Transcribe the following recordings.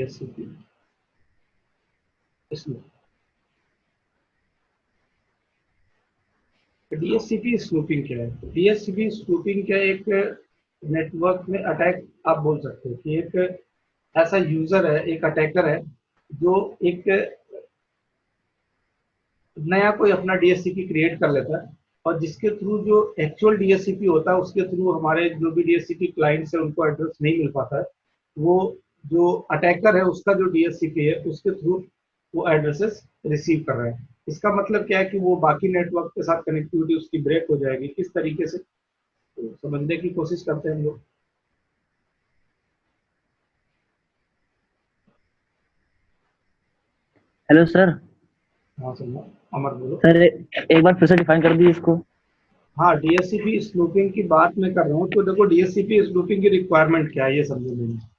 DHCP snooping. DHCP snooping क्या है? DHCP snooping क्या है? एक नेटवर्क में अटैक आप बोल सकते हो कि एक ऐसा यूजर है, एक अटैकर है जो एक नया कोई अपना DHCP क्रिएट कर लेता है और जिसके थ्रू जो एक्चुअल DHCP होता है उसके थ्रू हमारे जो भी DHCP क्लाइंट्स है उनको एड्रेस नहीं मिल पाता है। वो जो अटैकर है उसका जो DHCP है उसके थ्रू वो एड्रेसेस रिसीव कर रहे हैं। इसका मतलब क्या है कि वो बाकी नेटवर्क के साथ कनेक्टिविटी उसकी ब्रेक हो जाएगी। किस तरीके से, तो समझने की कोशिश करते हैं हम लोग। Hello sir. हाँ सुनना, अमर बोलो। सर एक बार फिर से डिफाइन कर दीजिए इसको। हाँ, DHCP स्नूपिंग की बात मैं कर रहा हूँ तो देखो DHCP स्नूपिंग की रिक्वायरमेंट क्या है ये समझो।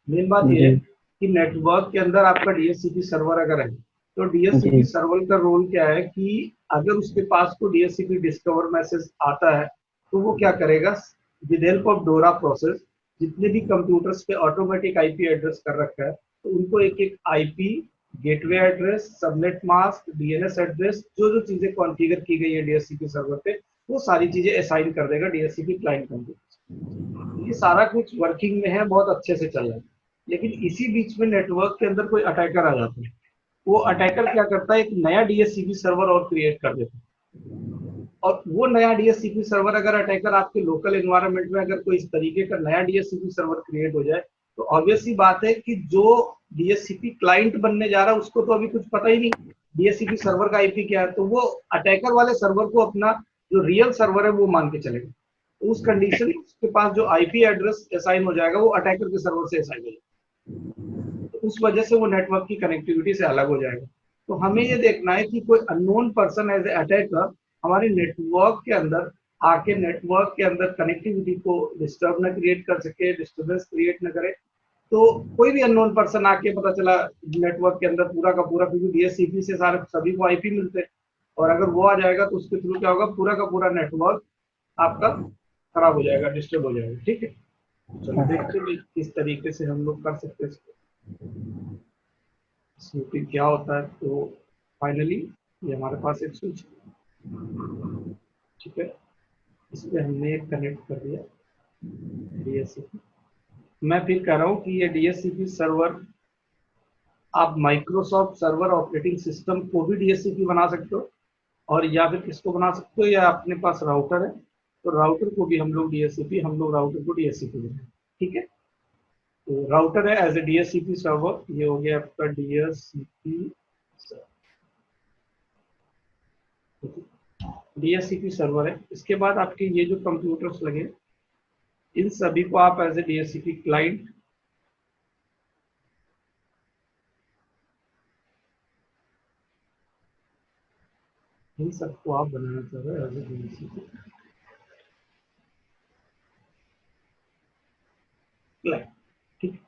मेन बात ये है जी कि नेटवर्क के अंदर आपका DHCP सर्वर अगर है तो DHCP जी सर्वर का रोल क्या है कि अगर उसके पास को DHCP डिस्कवर मैसेज आता है तो वो क्या करेगा, विद हेल्प ऑफ डोरा प्रोसेस जितने भी कंप्यूटर्स पे ऑटोमेटिक आईपी एड्रेस कर रखा है तो उनको एक एक IP, gateway address, subnet mask, DNS address, जो जो चीजें कॉन्फ़िगर की गई है DHCP सर्वर पे वो सारी चीजें असाइन कर देगा DHCP क्लाइंट कंप्यूटर। ये सारा कुछ वर्किंग में है, बहुत अच्छे से चल रहा है। लेकिन इसी बीच में नेटवर्क के अंदर कोई अटैकर आ जाता है। वो अटैकर क्या करता है, एक नया DHCP सर्वर और क्रिएट कर देता है। और वो नया DHCP सर्वर अगर अटैकर आपके लोकल एनवायरनमेंट में अगर कोई इस तरीके का नया DHCP सर्वर क्रिएट हो जाए तो ऑब्वियस सी बात है कि जो DHCP क्लाइंट बनने जा रहा है उसको तो अभी कुछ पता ही नहीं DHCP सर्वर का आईपी क्या है, तो वो अटैकर वाले सर्वर को अपना जो रियल सर्वर है वो मान के चलेगा। तो उस कंडीशन में उसके पास जो आईपी एड्रेस असाइन हो जाएगा वो अटैकर के सर्वर से असाइन हो जाएगा, तो उस वजह से वो नेटवर्क की कनेक्टिविटी से अलग हो जाएगा। तो हमें ये देखना है कि कोई unknown person as a attacker हमारे नेटवर्क के अंदर आके नेटवर्क के अंदर कनेक्टिविटी को डिस्टर्ब न क्रिएट कर सके, डिस्टर्बेंस क्रिएट न करे। तो कोई भी अननोन पर्सन आके पता चला नेटवर्क के अंदर पूरा का पूरा, क्योंकि DHCP से सारे सभी को आईपी मिलते हैं, और अगर वो आ जाएगा तो उसके थ्रू क्या होगा, पूरा का पूरा नेटवर्क आपका खराब हो जाएगा, डिस्टर्ब हो जाएगा। ठीक है, चलो देखते हैं किस तरीके से हम लोग कर सकते हैं इसको, स्नूपिंग क्या होता है। तो फाइनली ये हमारे पास एक स्विच, ठीक है, इसमें हमने एक कनेक्ट कर दिया DHCP। मैं फिर कह रहा हूँ कि ये DHCP सर्वर आप माइक्रोसॉफ्ट सर्वर ऑपरेटिंग सिस्टम को भी DHCP बना सकते हो, और या फिर किसको बना सकते हो, या अपने पास राउटर है तो राउटर को भी हम लोग DHCP, हम लोग राउटर को DHCP बनाए। ठीक है, तो राउटर है एज ए DHCP सर्वर, ये हो गया आपका DHCP सर्वर है। इसके बाद आपके ये जो कंप्यूटर्स लगे इन सभी को आप एज ए DHCP क्लाइंट इन सबको आप बनाना चाह रहे हो एज ए DHCP क्लाइंट। ठीक,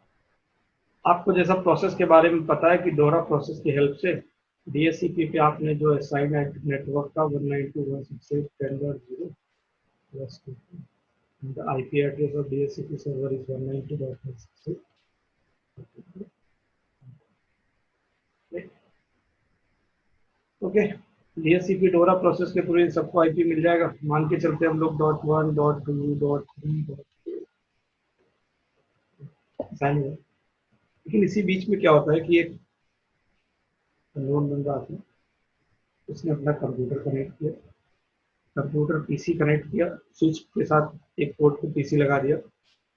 आपको जैसा प्रोसेस के बारे में पता है कि डोरा प्रोसेस की हेल्प से DHCP पे आपने जो असाइन नेटवर्क का 192.168.10.0 plus the IP address of DHCP server is 192.168. Okay, DHCP डोरा प्रोसेस के थ्रू इन सबको आईपी मिल जाएगा। मान के चलते हम लोग .1 .2 .3 साइन हुआ। लेकिन इसी बीच में क्या होता है कि एक अननोन बंदा आता है, उसने अपना कंप्यूटर कनेक्ट किया, कंप्यूटर पीसी कनेक्ट किया, स्विच के साथ एक पोर्ट पे पीसी लगा दिया,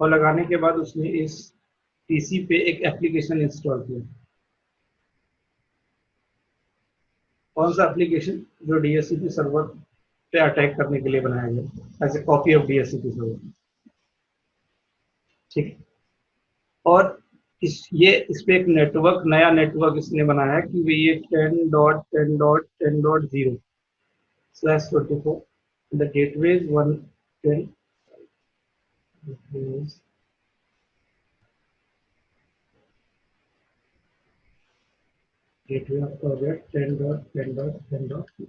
और लगाने के बाद उसने इस पीसी पे एक एप्लीकेशन इंस्टॉल किया। कौन सा एप्लीकेशन? जो DHCP सर्वर पे अटैक करने के लिए बनाया गया as a copy of DHCP server. ठीक है, और इस पे एक नेटवर्क, नया नेटवर्क इसने बनाया कि ये 10.10.10.0/24 द गेटवे 110 गेटवे आपका हो गया 10.10.10.2।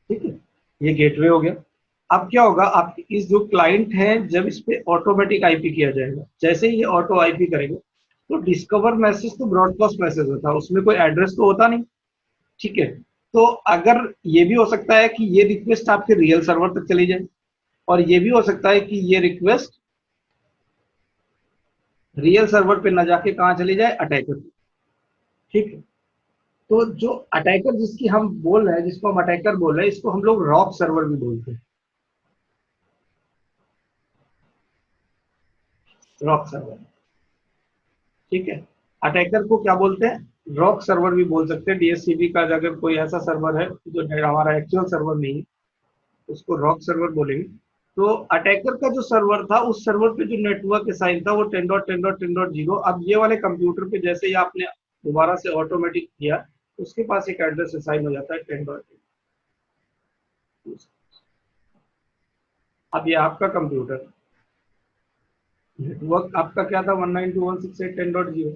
ठीक है, ये गेटवे हो गया। अब क्या होगा, आपकी इस जो क्लाइंट है जब इस पे ऑटोमेटिक आईपी किया जाएगा, जैसे ही ये ऑटो आईपी करेगा तो डिस्कवर मैसेज तो ब्रॉडकास्ट मैसेज होता है, उसमें कोई एड्रेस तो होता नहीं, ठीक है। तो अगर ये भी हो सकता है कि ये रिक्वेस्ट आपके रियल सर्वर तक चली जाए, और ये भी हो सकता है कि ये रिक्वेस्ट रियल सर्वर पे ना जाके कहाँ चली जाए, अटैकर, ठीक है। तो जो अटैकर जिसकी हम बोल रहे हैं, जिसको हम अटैकर बोल रहे हैं, इसको हम लोग रॉक सर्वर भी बोलते हैं, रॉक सर्वर, ठीक है। अटैकर को क्या बोलते हैं, रॉक सर्वर भी बोल सकते हैं। डीएससीपी का अगर कोई ऐसा सर्वर है जो हमारा एक्चुअल सर्वर नहीं है, उसको रॉक सर्वर बोलेंगे। तो अटैकर का जो सर्वर था, उस सर्वर पे जो नेटवर्क असाइन था वो 10.10.10.0। अब ये वाले कंप्यूटर पे जैसे ही आपने दोबारा से ऑटोमेटिक किया, उसके पास एक एड्रेस असाइन हो जाता है 10.10। अब ये आपका कंप्यूटर, नेटवर्क आपका क्या था, 192.168.10.0।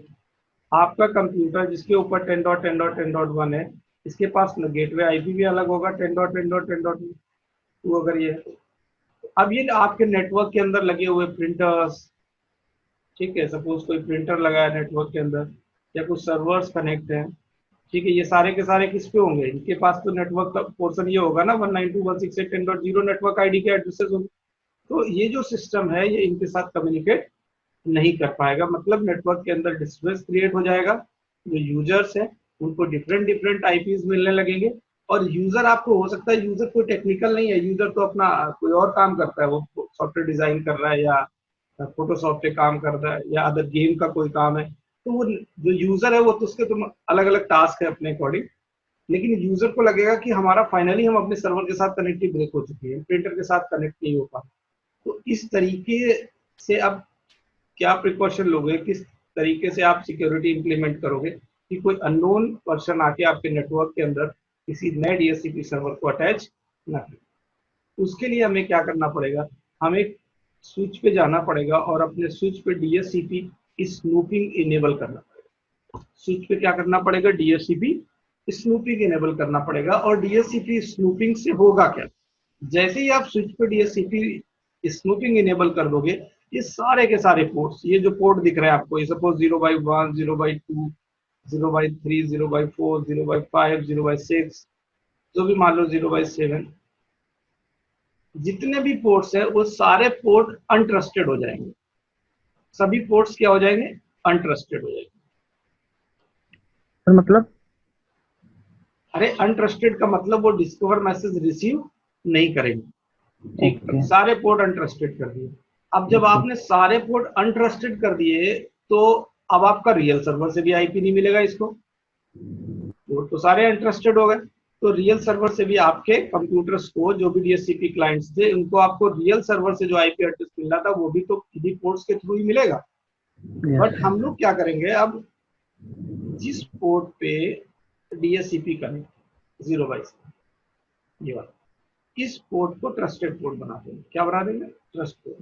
आपका कंप्यूटर जिसके ऊपर 10.10.10.1 है, इसके पास गेटवे आईपी भी अलग होगा 10.10.10.2। अगर ये, अब ये आपके नेटवर्क के अंदर लगे हुए प्रिंटर्स, ठीक है, सपोज कोई प्रिंटर लगा है नेटवर्क के अंदर, या कुछ सर्वर्स कनेक्ट हैं, ठीक है, ये सारे के सारे किस पे होंगे, इनके पास तो नेटवर्क का पोर्शन ये होगा ना, 192.168.10.0 नेटवर्क आईडी के एड्रेसेस होंगे। तो ये जो सिस्टम है ये इनके साथ कम्युनिकेट नहीं कर पाएगा, मतलब नेटवर्क के अंदर डिस्टर्बेंस क्रिएट हो जाएगा। जो यूजर्स हैं उनको डिफरेंट डिफरेंट आईपीज मिलने लगेंगे। और यूजर आपको हो सकता है, यूजर कोई टेक्निकल नहीं है, यूजर तो अपना कोई और काम करता है, वो सॉफ्टवेयर डिजाइन कर रहा है, या फोटोशॉप पे काम कर रहा है, या अदर गेम का कोई काम है। तो वो जो यूजर है वो तो उसके तो अलग अलग टास्क है अपने अकॉर्डिंग, लेकिन यूजर को लगेगा कि हमारा फाइनली हम अपने सर्वर के साथ कनेक्टिव ब्रेक हो चुकी है, प्रिंटर के साथ कनेक्ट नहीं हो पा। तो इस तरीके से अब क्या प्रिकॉशन लोगे, किस तरीके से आप सिक्योरिटी इंप्लीमेंट करोगे कि कोई अननोन पर्सन आके आपके नेटवर्क के अंदर किसी नए डीएचसीपी सर्वर को अटैच ना करे। उसके लिए हमें क्या करना पड़ेगा, हमें स्विच पे जाना पड़ेगा और अपने स्विच पे डीएचसीपी स्नूपिंग इनेबल करना पड़ेगा। स्विच पे क्या करना पड़ेगा, डीएचसीपी स्नूपिंग इनेबल करना पड़ेगा। और डीएचसीपी स्नूपिंग से होगा क्या, जैसे ही आप स्विच पे डीएचसीपी स्नूपिंग इनेबल कर दोगे, ये सारे के सारे पोर्ट्स, ये जो पोर्ट दिख रहा है आपको, ये सपोज 0/1, 0/2, 0/3, 0/4, 0/5, 0/6, जो भी मान लो 0/7, जितने भी पोर्ट्स है वो सारे पोर्ट अनट्रस्टेड हो जाएंगे। सभी पोर्ट्स क्या हो जाएंगे, अनट्रस्टेड हो जाएंगे। सर मतलब? अरे अनट्रस्टेड का मतलब वो डिस्कवर मैसेज रिसीव नहीं करेंगे, ठीक है, ओके। सारे पोर्ट अनट्रस्टेड कर दिए। अब जब ओके। आपने सारे पोर्ट अनट्रस्टेड कर दिए, तो अब आपका रियल सर्वर से भी आईपी नहीं मिलेगा इसको, पोर्ट तो सारे अनट्रस्टेड हो गए। तो रियल सर्वर से भी आपके कंप्यूटर्स को, जो भी डीएचसीपी क्लाइंट्स थे, उनको आपको रियल सर्वर से जो आईपी एड्रेस मिल रहा था वो भी तो इन्हीं पोर्ट्स के थ्रू ही मिलेगा। बट हम लोग क्या करेंगे, अब जिस पोर्ट पे डीएचसीपी कनेक्ट 0/7, ये वाला, इस पोर्ट को ट्रस्टेड पोर्ट बना देंगे। क्या बना देंगे, ट्रस्ट पोर्ट।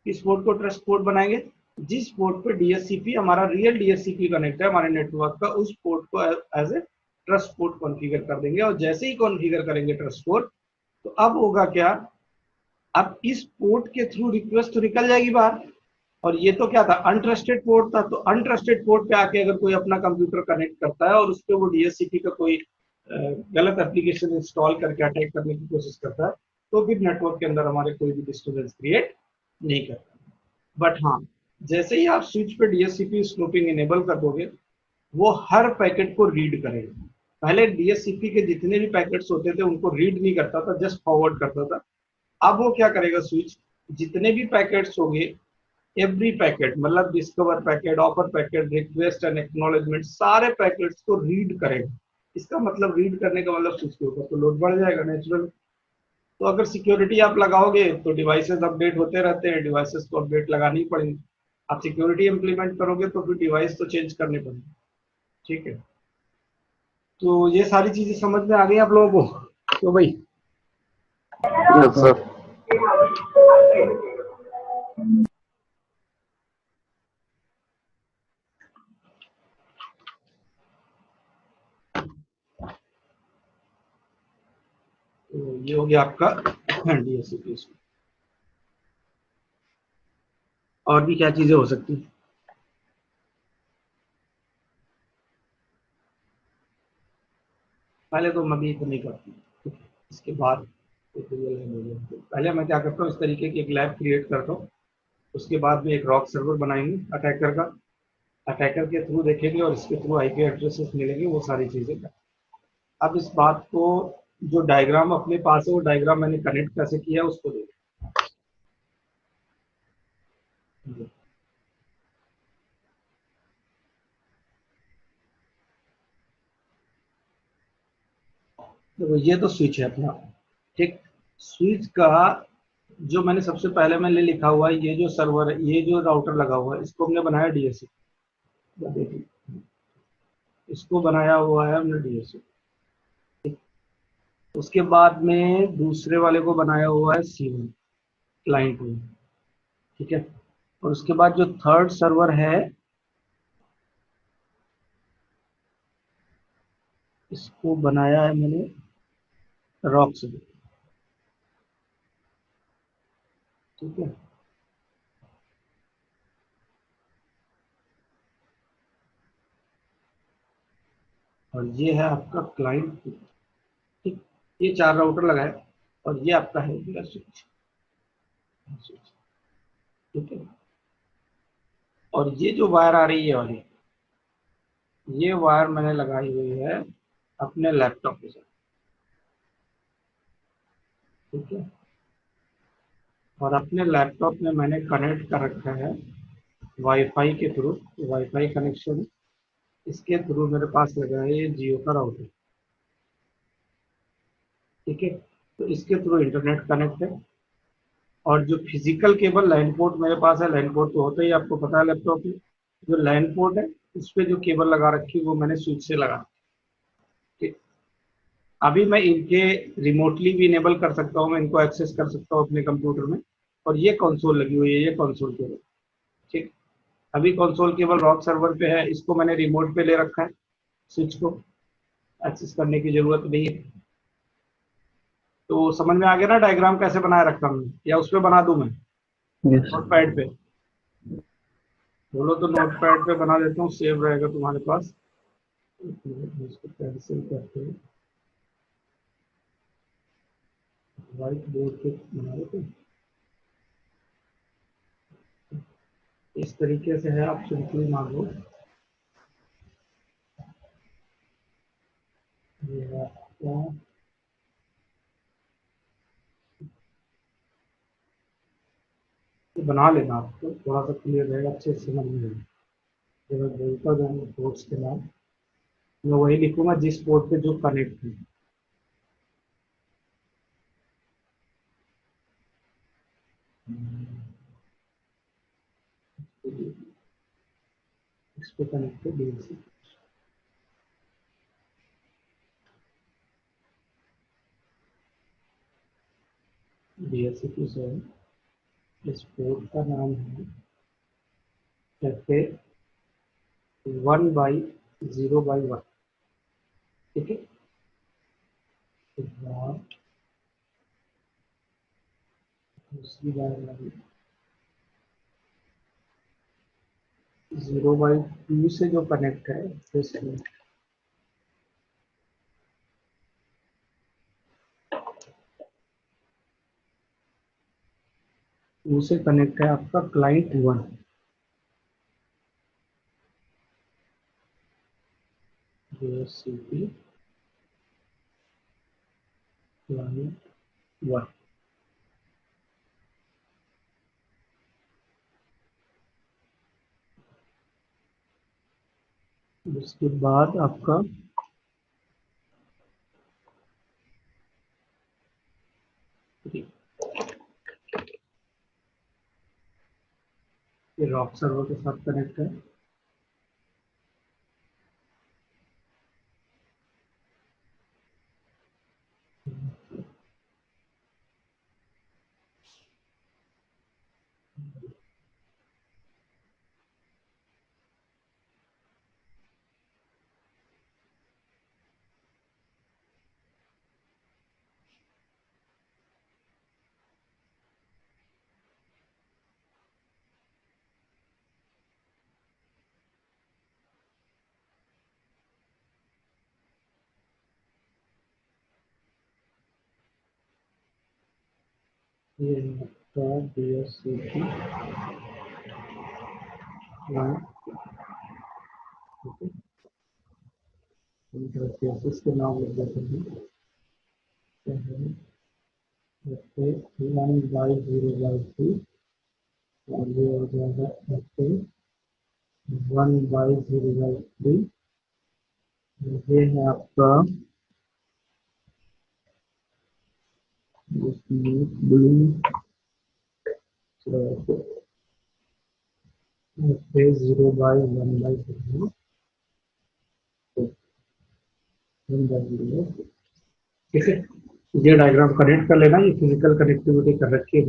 इस पोर्ट को ट्रस्ट पोर्ट बनाएंगे। जिस पोर्ट पे डीएचसीपी, हमारा रियल डीएचसीपी कनेक्ट है हमारे नेटवर्क का, उस पोर्ट को as a trust port configure कर देंगे। और जैसे ही कॉन्फ़िगर करेंगे ट्रस्ट पोर्ट, तो अब होगा क्या, अब इस पोर्ट के थ्रू रिक्वेस्ट तो निकल जाएगी बाहर। और ये तो क्या था, अनट्रस्टेड पोर्ट था। तो अनट्रस्टेड पोर्ट पे आके अगर कोई अपना कंप्यूटर कनेक्ट करता है और उस पर वो डीएचसीपी का कोई गलत एप्लीकेशन इंस्टॉल करके अटैक करने की कोशिश करता है, तो फिर नेटवर्क के अंदर हमारे कोई भी डिस्टर्बेंस क्रिएट नहीं करता। बट हाँ, जैसे ही आप स्विच पे डीएचसीपी स्नूपिंग इनेबल कर दोगे, वो हर पैकेट को रीड करेगा। पहले डीएचसीपी के जितने भी पैकेट्स होते थे उनको रीड नहीं करता था, जस्ट फॉरवर्ड करता था। अब वो क्या करेगा, स्विच जितने भी पैकेट्स होंगे, एवरी पैकेट, मतलब discover packet, offer packet, request and acknowledgement, सारे पैकेट्स को रीड करेगा। इसका मतलब रीड करने का मतलब स्विच के ऊपर तो लोड बढ़ जाएगा नेचुरल। तो अगर सिक्योरिटी आप लगाओगे तो डिवाइसेस अपडेट होते रहते हैं, डिवाइसेस को अपडेट लगानी पड़ेगी। आप सिक्योरिटी इंप्लीमेंट करोगे तो फिर डिवाइस तो चेंज करने पड़ेंगे, ठीक है। तो ये सारी चीजें समझ में आ गई आप लोगों को, तो भाई यस सर। तो ये हो गया आपका डीएचसीपी। और भी क्या चीजें हो सकती हैं? पहले तो मैं भी तो नहीं करती, ठीक है? इसके बाद एक रियल लैब हो गया। तो पहले मैं क्या करता हूँ, इस तरीके की एक लैब क्रिएट करता हूँ। उसके बाद में एक रॉक सर्वर बनाएंगे अटैकर का, अटैकर के थ्रू देखेंगे और इसके थ्रू आईपी एड्रेसेस मिलेंगे, वो सारी चीजें। अब इस बात को, जो डायग्राम अपने पास है वो डायग्राम मैंने कनेक्ट कैसे किया है उसको देखिए। देखो ये तो स्विच है अपना, ठीक। स्विच का जो मैंने सबसे पहले मैंने लिखा हुआ है, ये जो सर्वर है, ये जो राउटर लगा हुआ है, इसको हमने बनाया डीएससी। देखिए, इसको बनाया हुआ है हमने डीएससी। उसके बाद में दूसरे वाले को बनाया हुआ है सी1, क्लाइंट में, ठीक है। और उसके बाद जो थर्ड सर्वर है, इसको बनाया है मैंने रॉक से, ठीक है। और ये है आपका क्लाइंट, ठीक। ये 4 राउटर लगाए, और ये आपका है मेरा स्विच, ठीक है। और ये जो वायर आ रही है वाली, ये वायर मैंने लगाई हुई है अपने लैपटॉप के साथ, ठीक है। और अपने लैपटॉप में मैंने कनेक्ट कर रखा है वाईफाई के थ्रू, वाईफाई कनेक्शन। इसके थ्रू मेरे पास लगा है ये जियो का राउटर, ठीक है। तो इसके थ्रू इंटरनेट कनेक्ट है। और जो फिजिकल केबल लाइन पोर्ट मेरे पास है, लाइन पोर्ट तो होता ही आपको पता है लैपटॉप में, जो लाइन पोर्ट है उस पे जो केबल लगा रखी है वो मैंने स्विच से लगा, ठीक। अभी मैं इनके रिमोटली भी इनेबल कर सकता हूँ, मैं इनको एक्सेस कर सकता हूँ अपने कंप्यूटर में। और ये कंसोल लगी हुई है, ये कंसोल केबल, ठीक। अभी कंसोल केबल रॉक सर्वर पे है, इसको मैंने रिमोट पे ले रखा है, स्विच को एक्सेस करने की जरूरत नहीं है। तो समझ में आ गया ना डायग्राम कैसे बनाया रखा हमने, या उस पे बना दूं मैं यस। नोट पैड पे? बोलो तो नोट पैड पे बना देता हूँ, सेव रहेगा तुम्हारे पास। एक मिनट, मैं इसको कैंसिल करते हैं, व्हाइट बोर्ड पे बना देते हैं। इस तरीके से है, आप सिंपली मान लो ये है आपका, ये बना लेना, आपको थोड़ा सा क्लियर रहेगा, अच्छे से समझ में आएगा। जब मैं बोलता जाऊंगा पोर्ट्स के नाम, मैं वही लिखूंगा जिस पोर्ट पे जो कनेक्ट है। इस पे कनेक्ट है डीएससी, डीएससी टू 7। इस पोर्ट का नाम है कैफे 1/0/1, ठीक है। एक बार दूसरी बार वाली 0/2 से जो कनेक्ट है, this में 2 से कनेक्ट है आपका क्लाइंट 1, डीएचसीपी क्लाइंट 1। उसके बाद आपका ये रॉक सर्वर के साथ कनेक्ट है। ये आपका DSC की लाइन, ठीक है, इंटरफेसेस के नाम लिख देते हैं, जैसे 1/0/2 और ये हो जाएगा ऐसे 1/0/3। ये है आपका ब्लू 0/1/0, 1/0, ठीक है। ये डायग्राम कनेक्ट कर लेना, ये फिजिकल कनेक्टिविटी कर रखी है